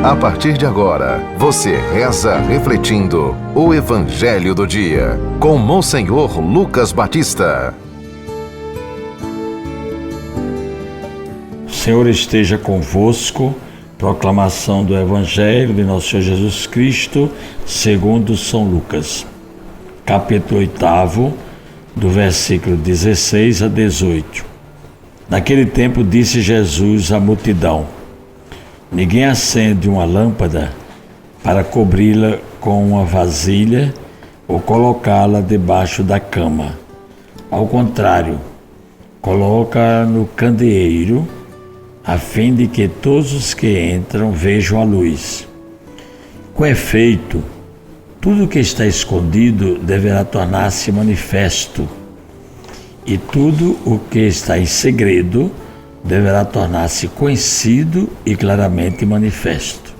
A partir de agora, você reza refletindo o Evangelho do Dia, com Monsenhor Lucas Batista. O Senhor esteja convosco. Proclamação do Evangelho de Nosso Senhor Jesus Cristo, segundo São Lucas. Capítulo 8, do versículo 16 a 18. Naquele tempo disse Jesus à multidão: ninguém acende uma lâmpada para cobri-la com uma vasilha ou colocá-la debaixo da cama. Ao contrário, coloca no candeeiro, a fim de que todos os que entram vejam a luz. Com efeito, tudo que está escondido deverá tornar-se manifesto, e tudo o que está em segredo deverá tornar-se conhecido e claramente manifesto.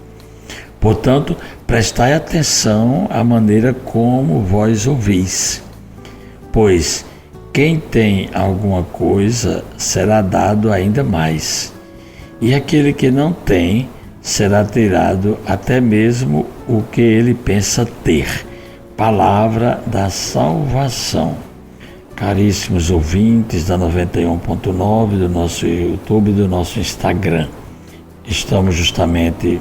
Portanto, prestai atenção à maneira como vós ouvis, pois quem tem alguma coisa será dado ainda mais, e aquele que não tem será tirado até mesmo o que ele pensa ter. Palavra da salvação. Caríssimos ouvintes da 91.9 do nosso YouTube e do nosso Instagram, estamos justamente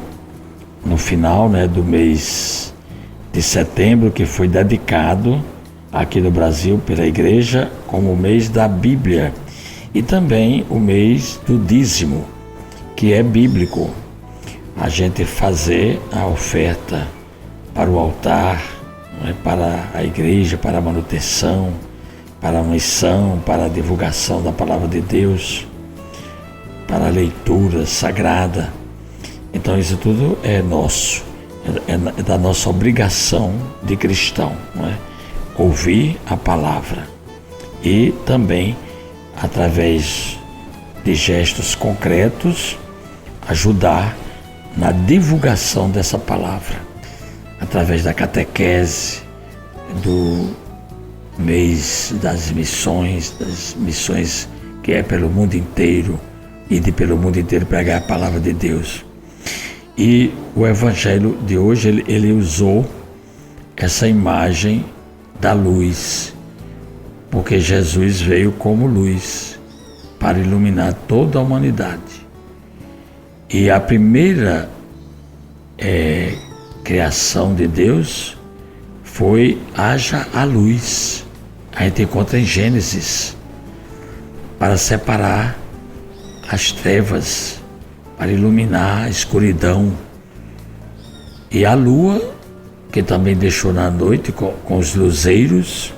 no final do mês de setembro, que foi dedicado aqui no Brasil pela Igreja como o mês da Bíblia, e também o mês do dízimo, que é bíblico. A gente fazer a oferta para o altar, para a igreja, para a manutenção, para a missão, para a divulgação da palavra de Deus, para a leitura sagrada. Então isso tudo é nosso, é da nossa obrigação de cristão, ouvir a palavra e também, através de gestos concretos, ajudar na divulgação dessa palavra, através da catequese, do mês das missões que é pelo mundo inteiro, e de pelo mundo inteiro pregar a palavra de Deus. E o Evangelho de hoje, ele usou essa imagem da luz, porque Jesus veio como luz para iluminar toda a humanidade. E a primeira criação de Deus foi: haja a luz. A gente encontra em Gênesis, para separar as trevas, para iluminar a escuridão. E a lua, que também deixou na noite com os luzeiros,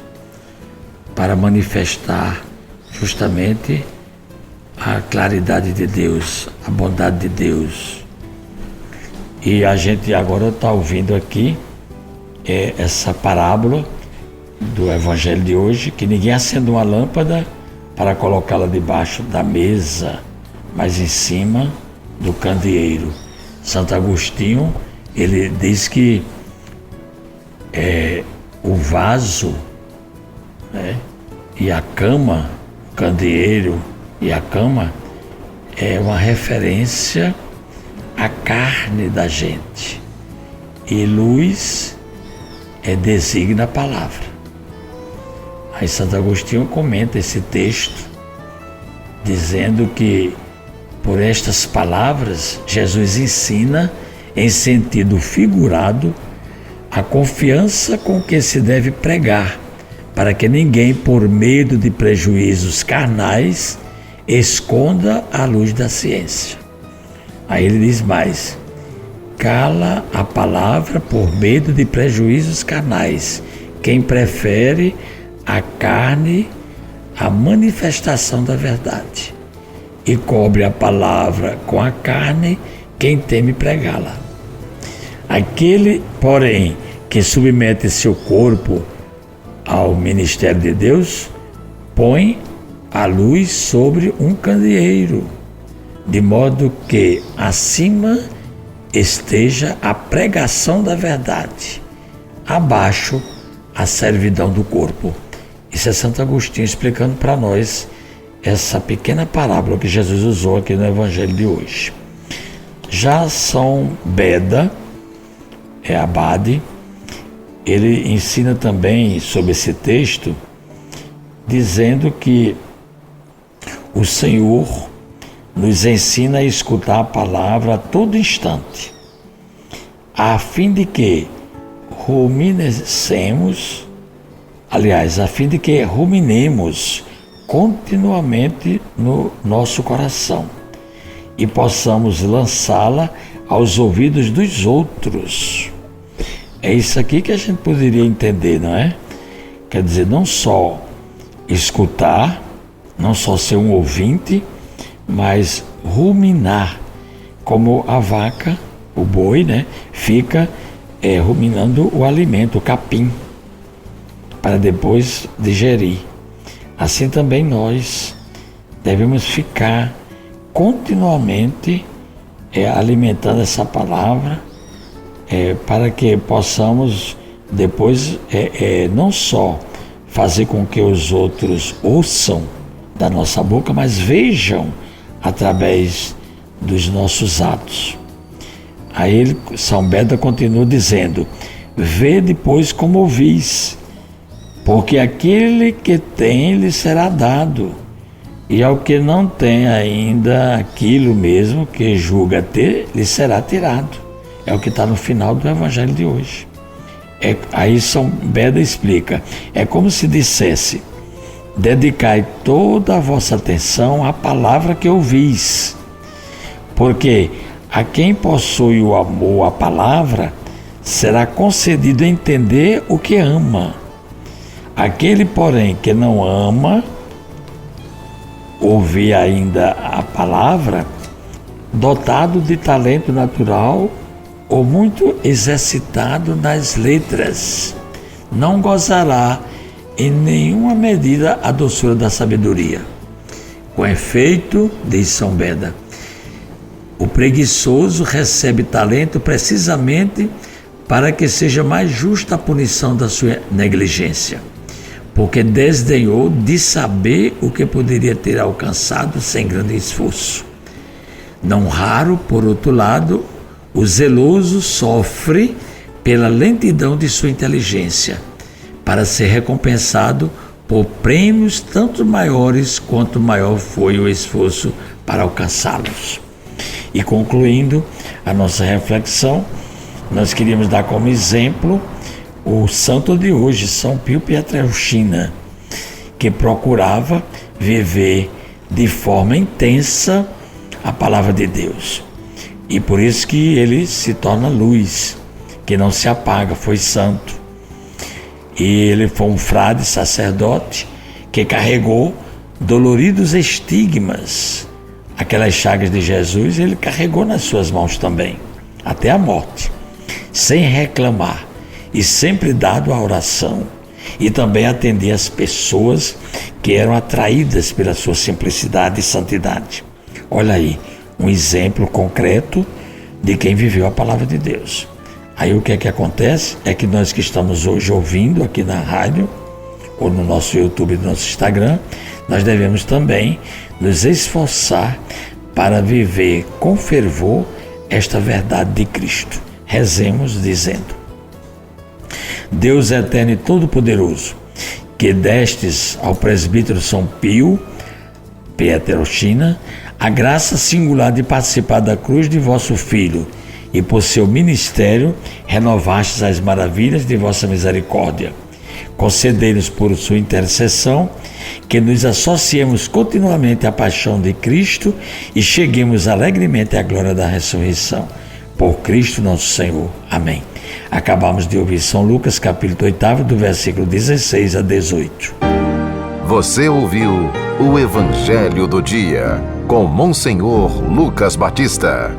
para manifestar justamente a claridade de Deus, a bondade de Deus. E a gente agora está ouvindo aqui essa parábola do Evangelho de hoje, que ninguém acende uma lâmpada para colocá-la debaixo da mesa, mas em cima do candeeiro. Santo Agostinho, ele diz que o vaso, e a cama, o candeeiro e a cama, é uma referência à carne da gente. E luz designa a palavra. Aí Santo Agostinho comenta esse texto, dizendo que por estas palavras Jesus ensina, em sentido figurado, a confiança com que se deve pregar, para que ninguém, por medo de prejuízos carnais, esconda a luz da ciência. Aí ele diz mais: cala a palavra por medo de prejuízos carnais, quem prefere a carne à manifestação da verdade, e cobre a palavra com a carne quem teme pregá-la. Aquele, porém, que submete seu corpo ao ministério de Deus, põe a luz sobre um candeeiro, de modo que acima esteja a pregação da verdade, abaixo a servidão do corpo. Isso é Santo Agostinho explicando para nós essa pequena parábola que Jesus usou aqui no Evangelho de hoje. Já São Beda, abade, ele ensina também sobre esse texto, dizendo que o Senhor nos ensina a escutar a palavra a todo instante, a fim de que ruminemos continuamente no nosso coração e possamos lançá-la aos ouvidos dos outros. É isso aqui que a gente poderia entender, não é? Quer dizer, não só escutar, não só ser um ouvinte, mas ruminar, como a vaca, o boi, né, fica ruminando o alimento, o capim, para depois digerir. Assim também nós devemos ficar continuamente alimentando essa palavra, para que possamos depois não só fazer com que os outros ouçam da nossa boca, mas vejam através dos nossos atos. Aí São Beda continua dizendo: vede, pois, como ouvis, porque aquele que tem lhe será dado, e ao que não tem ainda aquilo mesmo que julga ter, lhe será tirado. É o que está no final do Evangelho de hoje. Aí São Beda explica: é como se dissesse: dedicai toda a vossa atenção à palavra que ouvis, porque a quem possui o amor à palavra será concedido entender o que ama. Aquele, porém, que não ama ouvir ainda a palavra, dotado de talento natural ou muito exercitado nas letras, não gozará em nenhuma medida a doçura da sabedoria. Com efeito, diz São Beda, o preguiçoso recebe talento precisamente para que seja mais justa a punição da sua negligência, porque desdenhou de saber o que poderia ter alcançado sem grande esforço. Não raro, por outro lado, o zeloso sofre pela lentidão de sua inteligência, para ser recompensado por prêmios tanto maiores quanto maior foi o esforço para alcançá-los. E concluindo a nossa reflexão, nós queríamos dar como exemplo o santo de hoje, São Pio Pietrelcina, que procurava viver de forma intensa a palavra de Deus. E por isso que ele se torna luz, que não se apaga, foi santo. E ele foi um frade sacerdote que carregou doloridos estigmas. Aquelas chagas de Jesus ele carregou nas suas mãos também, até a morte, sem reclamar, e sempre dado à oração, e também atender as pessoas que eram atraídas pela sua simplicidade e santidade. Olha aí, um exemplo concreto de quem viveu a palavra de Deus. Aí o que é que acontece? É que nós que estamos hoje ouvindo aqui na rádio, ou no nosso YouTube, no nosso Instagram, nós devemos também nos esforçar para viver com fervor esta verdade de Cristo. Rezemos dizendo: Deus eterno e todo-poderoso, que destes ao presbítero São Pio Pietrelcina a graça singular de participar da cruz de vosso Filho, e por seu ministério renovastes as maravilhas de vossa misericórdia. Concedei-nos por sua intercessão que nos associemos continuamente à paixão de Cristo e cheguemos alegremente à glória da ressurreição. Por Cristo nosso Senhor. Amém. Acabamos de ouvir São Lucas, capítulo 8, do versículo 16 a 18. Você ouviu o Evangelho do Dia, com Monsenhor Lucas Batista.